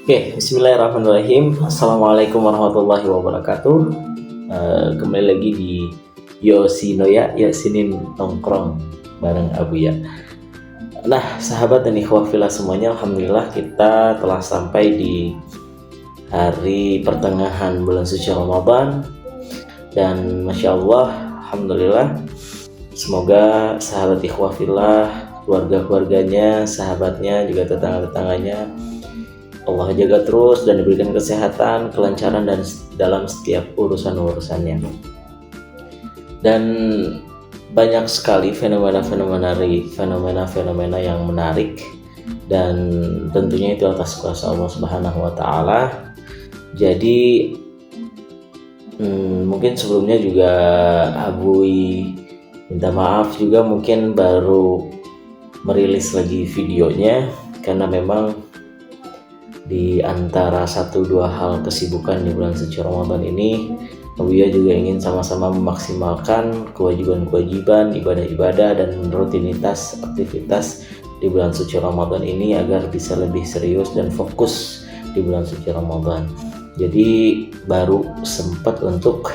Oke, bismillahirrahmanirrahim. Assalamualaikum warahmatullahi wabarakatuh. Kembali lagi di Yoshinoya, Yasinin Nongkrong bareng Abu ya. Nah, sahabat dan ikhwah fillah semuanya, alhamdulillah kita telah sampai di hari pertengahan bulan suci Ramadan. Dan Masya Allah, alhamdulillah, semoga sahabat ikhwah fillah, keluarga-keluarganya, sahabatnya, juga tetangga-tetangganya Allah jaga terus dan diberikan kesehatan, kelancaran dan dalam setiap urusan-urusannya. Dan banyak sekali fenomena-fenomena yang menarik, dan tentunya itu atas kuasa Allah Subhanahu wa taala. Jadi mungkin sebelumnya juga Abui minta maaf juga, mungkin baru merilis lagi videonya karena memang di antara 1-2 hal kesibukan di bulan suci Ramadan ini, Abuya juga ingin sama-sama memaksimalkan kewajiban-kewajiban, ibadah-ibadah dan rutinitas aktivitas di bulan suci Ramadan ini agar bisa lebih serius dan fokus di bulan suci Ramadan. Jadi baru sempat untuk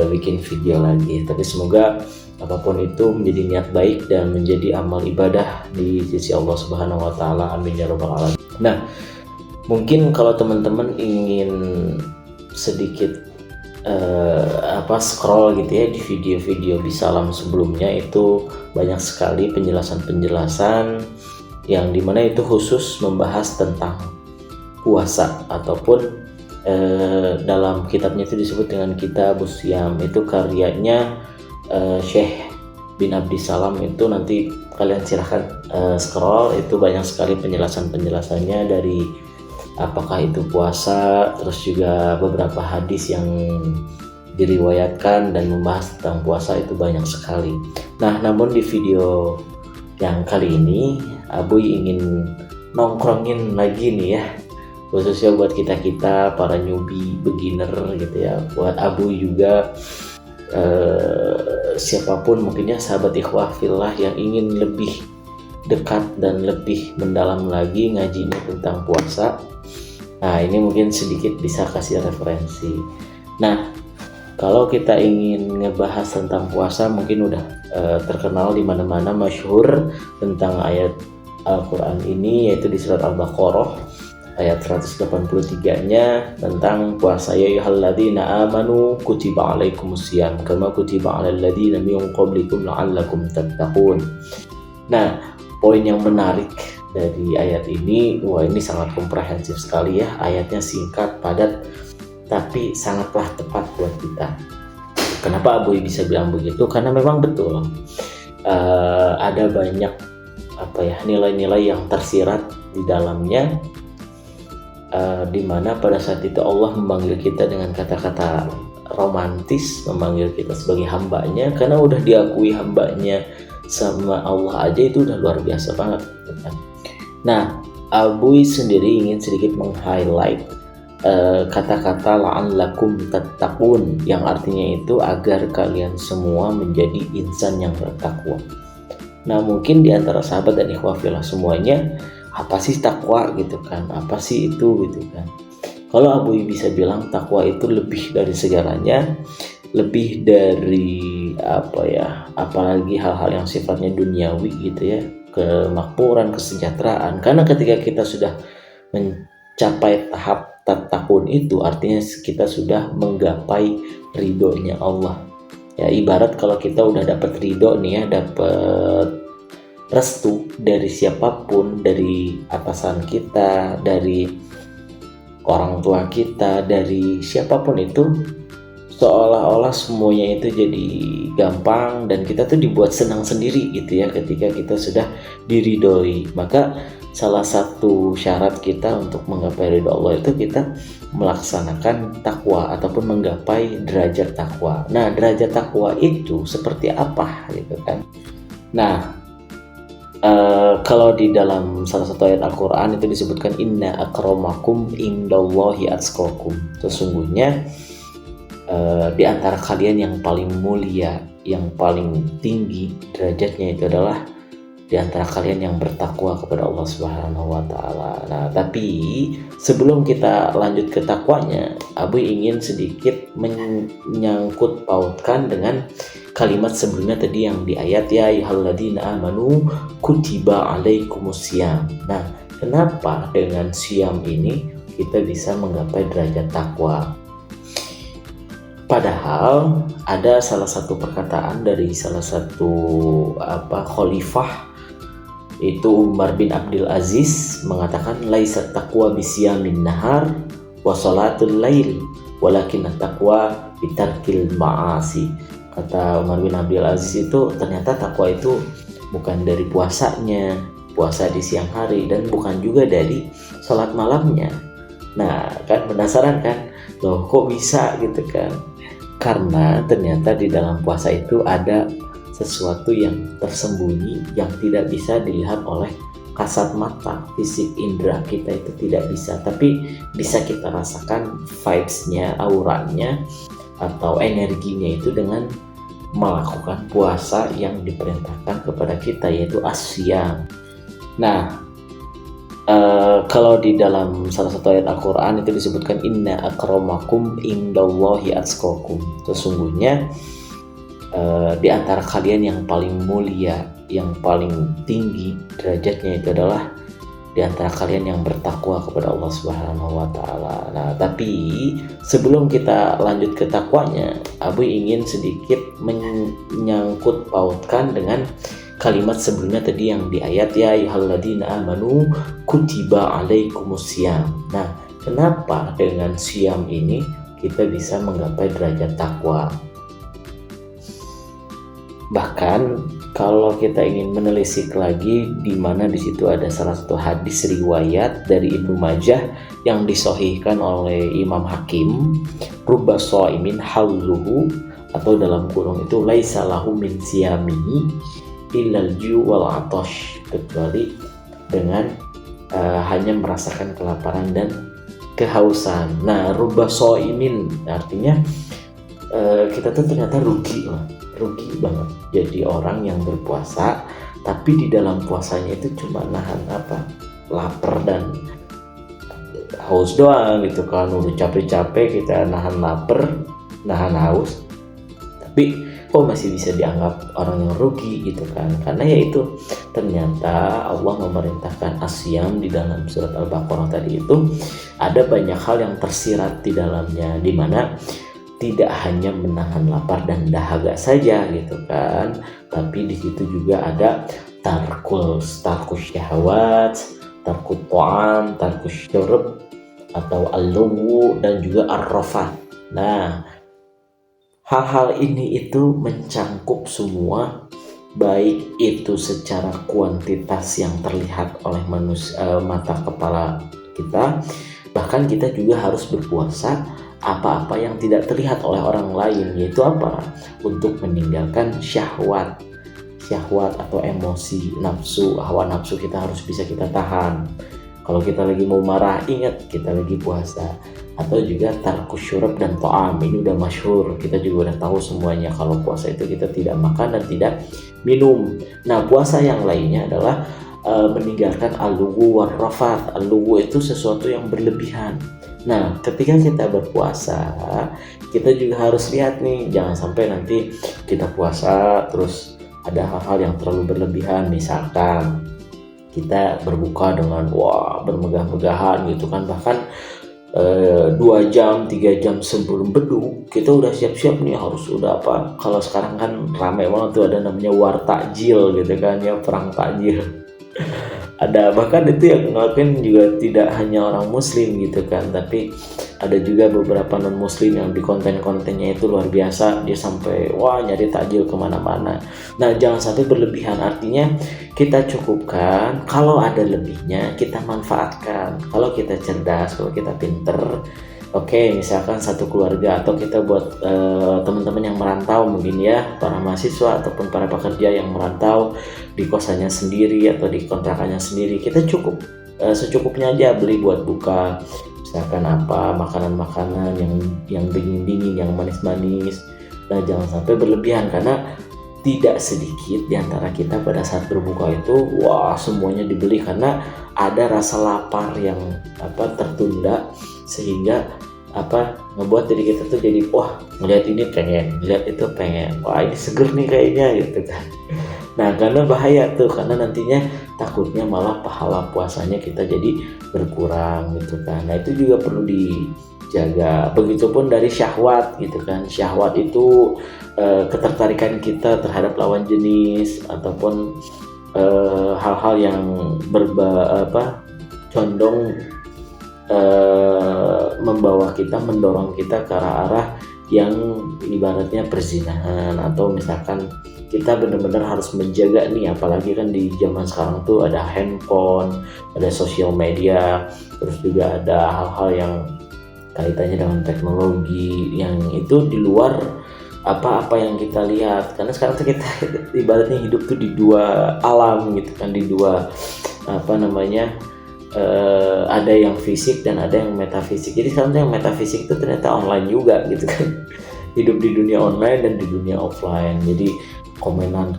bikin video lagi, tapi semoga apapun itu menjadi niat baik dan menjadi amal ibadah di sisi Allah Subhanahu wa taala. Amin ya rabbal alamin. Nah, mungkin kalau teman-teman ingin sedikit scroll gitu ya di video-video Bisalam sebelumnya, itu banyak sekali penjelasan-penjelasan yang dimana itu khusus membahas tentang puasa, ataupun dalam kitabnya itu disebut dengan Kitabus Shiyam. Itu karyanya Syekh bin Abdissalam. Itu nanti kalian silahkan scroll, itu banyak sekali penjelasannya dari apakah itu puasa, terus juga beberapa hadis yang diriwayatkan dan membahas tentang puasa, itu banyak sekali. Nah, namun di video yang kali ini Abu ingin nongkrongin lagi nih ya, khususnya buat kita para newbie beginner gitu ya, buat Abu juga siapapun mungkin ya, sahabat ikhwah fillah yang ingin lebih dekat dan lebih mendalam lagi ngajinya tentang puasa. Nah, ini mungkin sedikit bisa kasih referensi. Nah, kalau kita ingin ngebahas tentang puasa, mungkin udah terkenal di mana-mana, masyhur tentang ayat Al-Qur'an ini, yaitu di surat Al-Baqarah ayat 183-nya tentang puasa. Ya ayyuhalladzina amanu kutiba alaikumusiyam kama kutiba alal ladzina min qablikum la'allakum tattaqun. Nah, poin yang menarik dari ayat ini, ini sangat komprehensif sekali ya. Ayatnya singkat, padat, tapi sangatlah tepat buat kita. Kenapa Abu bisa bilang begitu? Karena memang betul ada banyak nilai-nilai yang tersirat di dalamnya, dimana pada saat itu Allah memanggil kita dengan kata-kata romantis, memanggil kita sebagai hambanya, karena udah diakui hambanya sama Allah aja itu udah luar biasa banget gitu kan. Nah, Abu sendiri ingin sedikit meng-highlight kata-kata la'allakum tattaqun, yang artinya itu agar kalian semua menjadi insan yang bertakwa. Nah, mungkin di antara sahabat dan ikhwah fillah semuanya, apa sih takwa gitu kan, apa sih itu gitu kan. Kalau Abu bisa bilang takwa itu lebih dari segalanya, lebih dari apalagi hal-hal yang sifatnya duniawi gitu ya, kemakmuran, kesejahteraan. Karena ketika kita sudah mencapai tahap tattaqun itu, artinya kita sudah menggapai ridhonya Allah ya. Ibarat kalau kita udah dapat ridho nih ya, dapat restu dari siapapun, dari atasan kita, dari orang tua kita, dari siapapun itu, seolah-olah semuanya itu jadi gampang dan kita tuh dibuat senang sendiri gitu ya ketika kita sudah diridhoi. Maka salah satu syarat kita untuk menggapai ridho Allah itu kita melaksanakan takwa ataupun menggapai derajat takwa. Nah, derajat takwa itu seperti apa gitu kan. Nah, kalau di dalam salah satu ayat Al-Quran itu disebutkan inna akramakum indallahi atqakum, sesungguhnya di antara kalian yang paling mulia, yang paling tinggi derajatnya itu adalah di antara kalian yang bertakwa kepada Allah Subhanahu wa taala. Nah, tapi sebelum kita lanjut ke takwanya, Abu ingin sedikit menyangkut pautkan dengan kalimat sebelumnya tadi yang di ayat ya ayyuhalladzina amanu kutiba alaikumusiyam. Nah, kenapa dengan siam ini kita bisa menggapai derajat takwa? Padahal ada salah satu perkataan dari salah satu khalifah, itu Umar bin Abdul Aziz, mengatakan laisat taqwa bisiyamin nahar wa salatul lail walakin taqwa bitarkil ma'asi. Kata Umar bin Abdul Aziz itu ternyata takwa itu bukan dari puasanya, puasa di siang hari, dan bukan juga dari sholat malamnya. Nah, kan penasaran kan, loh kok bisa gitu kan? Karena ternyata di dalam puasa itu ada sesuatu yang tersembunyi yang tidak bisa dilihat oleh kasat mata, fisik indera kita itu tidak bisa, tapi bisa kita rasakan vibes-nya, auranya atau energinya itu dengan melakukan puasa yang diperintahkan kepada kita, yaitu asyam. Nah, kalau di dalam salah satu ayat Al-Quran itu disebutkan inna akramakum indallahi atqakum. Sesungguhnya di antara kalian yang paling mulia, yang paling tinggi derajatnya itu adalah di antara kalian yang bertakwa kepada Allah Subhanahu wa taala. Nah, tapi sebelum kita lanjut ke takwanya, Abu ingin sedikit menyangkut pautkan dengan kalimat sebelumnya tadi yang di ayat ya ayyuhalladzina amanu kutiba alaikumusiyam. Nah, kenapa dengan siam ini kita bisa menggapai derajat takwa? Bahkan kalau kita ingin menelisik lagi, di mana di situ ada salah satu hadis riwayat dari Ibnu Majah yang disahihkan oleh Imam Hakim, rubba shaimin halluhu, atau dalam kurung itu laisa lahu min siyamihi illal ju' wal 'atash, kecuali dengan hanya merasakan kelaparan dan kehausan. Nah, rubba shaimin artinya kita tuh ternyata rugi banget jadi orang yang berpuasa, tapi di dalam puasanya itu cuma nahan lapar dan haus doang gitu kan. Udah capek-capek kita nahan lapar, nahan haus, tapi kok masih bisa dianggap orang yang rugi gitu kan. Karena yaitu ternyata Allah memerintahkan asyam di dalam surat Al-Baqarah tadi itu ada banyak hal yang tersirat di dalamnya, di mana tidak hanya menahan lapar dan dahaga saja gitu kan, tapi di situ juga ada tarkus syahwat, tarkut ta'am, tarkus syurub atau al-luwu, dan juga ar-rafat. Nah, hal-hal ini itu mencangkup semua, baik itu secara kuantitas yang terlihat oleh mata kepala kita, bahkan kita juga harus berpuasa apa-apa yang tidak terlihat oleh orang lain, yaitu apa? Untuk meninggalkan syahwat atau emosi, nafsu, hawa nafsu kita harus bisa kita tahan. Kalau kita lagi mau marah, ingat kita lagi puasa. Atau juga tarkus syurab dan ta'am, ini udah masyhur, kita juga udah tahu semuanya kalau puasa itu kita tidak makan dan tidak minum. Nah, puasa yang lainnya adalah meninggalkan al-lugu war-rafat. Al-lugu itu sesuatu yang berlebihan. Nah, ketika kita berpuasa, kita juga harus lihat nih, jangan sampai nanti kita puasa terus ada hal-hal yang terlalu berlebihan. Misalkan kita berbuka dengan bermegah-megahan gitu kan, bahkan 2 jam 3 jam sebelum beduk kita udah siap-siap nih, harus udah kalau sekarang kan ramai banget tuh ada namanya war takjil gitu kan ya, perang takjil. Ada bahkan itu yang ngelakuin juga tidak hanya orang muslim gitu kan, tapi ada juga beberapa non muslim yang di konten-kontennya itu luar biasa, dia sampai nyari takjil kemana-mana. Nah, jangan sampai berlebihan, artinya kita cukupkan, kalau ada lebihnya kita manfaatkan. Kalau kita cerdas, kalau kita pinter, oke, misalkan satu keluarga, atau kita buat teman-teman yang merantau mungkin ya, para mahasiswa ataupun para pekerja yang merantau di kosannya sendiri atau di kontrakannya sendiri, kita cukup secukupnya aja beli buat buka, misalkan makanan-makanan yang dingin-dingin, yang manis-manis. Nah, jangan sampai berlebihan, karena tidak sedikit di antara kita pada saat berbuka itu wah semuanya dibeli karena ada rasa lapar yang tertunda, sehingga ngebuat diri kita tuh jadi wah ngeliat ini pengen, ngeliat itu pengen, wah ini seger nih kayaknya gitu kan. Nah karena bahaya tuh, karena nantinya takutnya malah pahala puasanya kita jadi berkurang gitu kan. Nah itu juga perlu dijaga. Begitupun dari syahwat gitu kan. Syahwat itu ketertarikan kita terhadap lawan jenis ataupun hal-hal yang condong membawa kita, mendorong kita ke arah-arah yang ibaratnya perzinahan, atau misalkan kita benar-benar harus menjaga nih, apalagi kan di zaman sekarang tuh ada handphone, ada sosial media, terus juga ada hal-hal yang kaitannya dengan teknologi yang itu di luar apa yang kita lihat. Karena sekarang tuh kita ibaratnya hidup tuh di dua alam gitu kan, di dua ada yang fisik dan ada yang metafisik. Jadi sekarang yang metafisik itu ternyata online juga gitu kan. Hidup di dunia online dan di dunia offline. Jadi komentar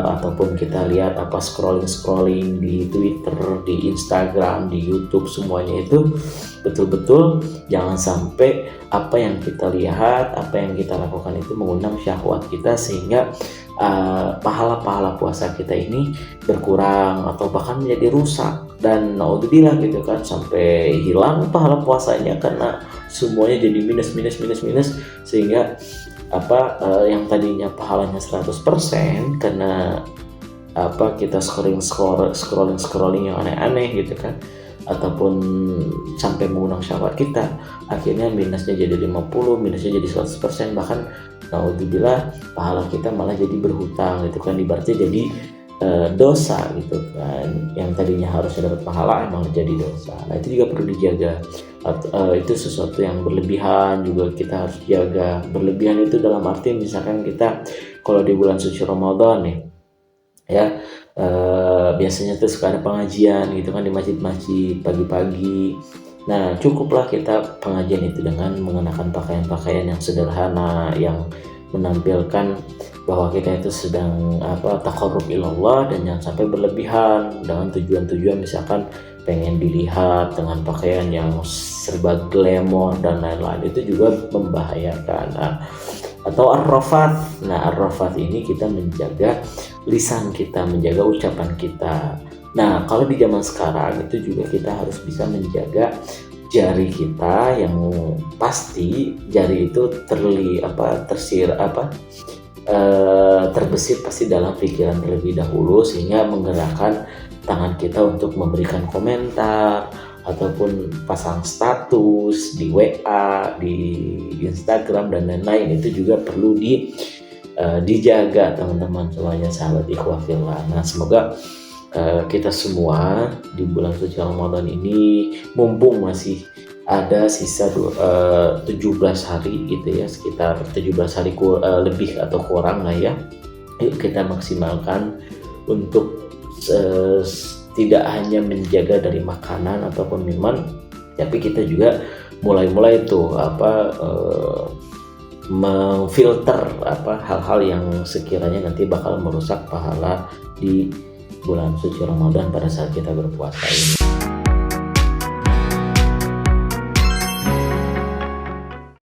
ataupun kita lihat scrolling di Twitter, di Instagram, di YouTube, semuanya itu betul-betul jangan sampai apa yang kita lihat, apa yang kita lakukan itu mengundang syahwat kita, sehingga pahala-pahala puasa kita ini berkurang atau bahkan menjadi rusak, dan naudzubillah gitu kan, sampai hilang pahala puasanya karena semuanya jadi minus, sehingga yang tadinya pahalanya 100% karena kita scrolling yang aneh-aneh gitu kan, ataupun sampai mengundang syahwat kita, akhirnya minusnya jadi 50, minusnya jadi 100%, bahkan naudzubillah pahala kita malah jadi berhutang gitu kan, ibaratnya jadi dosa gitu kan, yang tadinya harusnya dapat pahala emang jadi dosa. Nah itu juga perlu dijaga. Itu sesuatu yang berlebihan juga kita harus jaga. Berlebihan itu dalam arti misalkan kita kalau di bulan suci Ramadan nih ya, biasanya tuh suka ada pengajian gitu kan di masjid-masjid pagi-pagi. Nah cukuplah kita pengajian itu dengan mengenakan pakaian-pakaian yang sederhana, yang menampilkan bahwa kita itu sedang taqarrub ilallah, dan jangan sampai berlebihan dengan tujuan-tujuan misalkan pengen dilihat dengan pakaian yang serba glamor dan lain-lain. Itu juga membahayakan. Atau ar-rafath. Nah ar-rafath ini kita menjaga lisan kita, menjaga ucapan kita. Nah kalau di zaman sekarang itu juga kita harus bisa menjaga jari kita, yang pasti jari itu terbesit pasti dalam pikiran terlebih dahulu, sehingga menggerakkan tangan kita untuk memberikan komentar ataupun pasang status di WA, di Instagram dan lain-lain. Itu juga perlu dijaga teman-teman semuanya, sahabat ikhwah fillah. Nah semoga kita semua di bulan suci Ramadan ini, mumpung masih ada sisa 17 hari gitu ya, sekitar 17 hari lebih atau kurang lah ya, yuk kita maksimalkan untuk tidak hanya menjaga dari makanan ataupun minuman, tapi kita juga mulai tuh memfilter hal-hal yang sekiranya nanti bakal merusak pahala di bulan suci Ramadan pada saat kita berpuasa ini.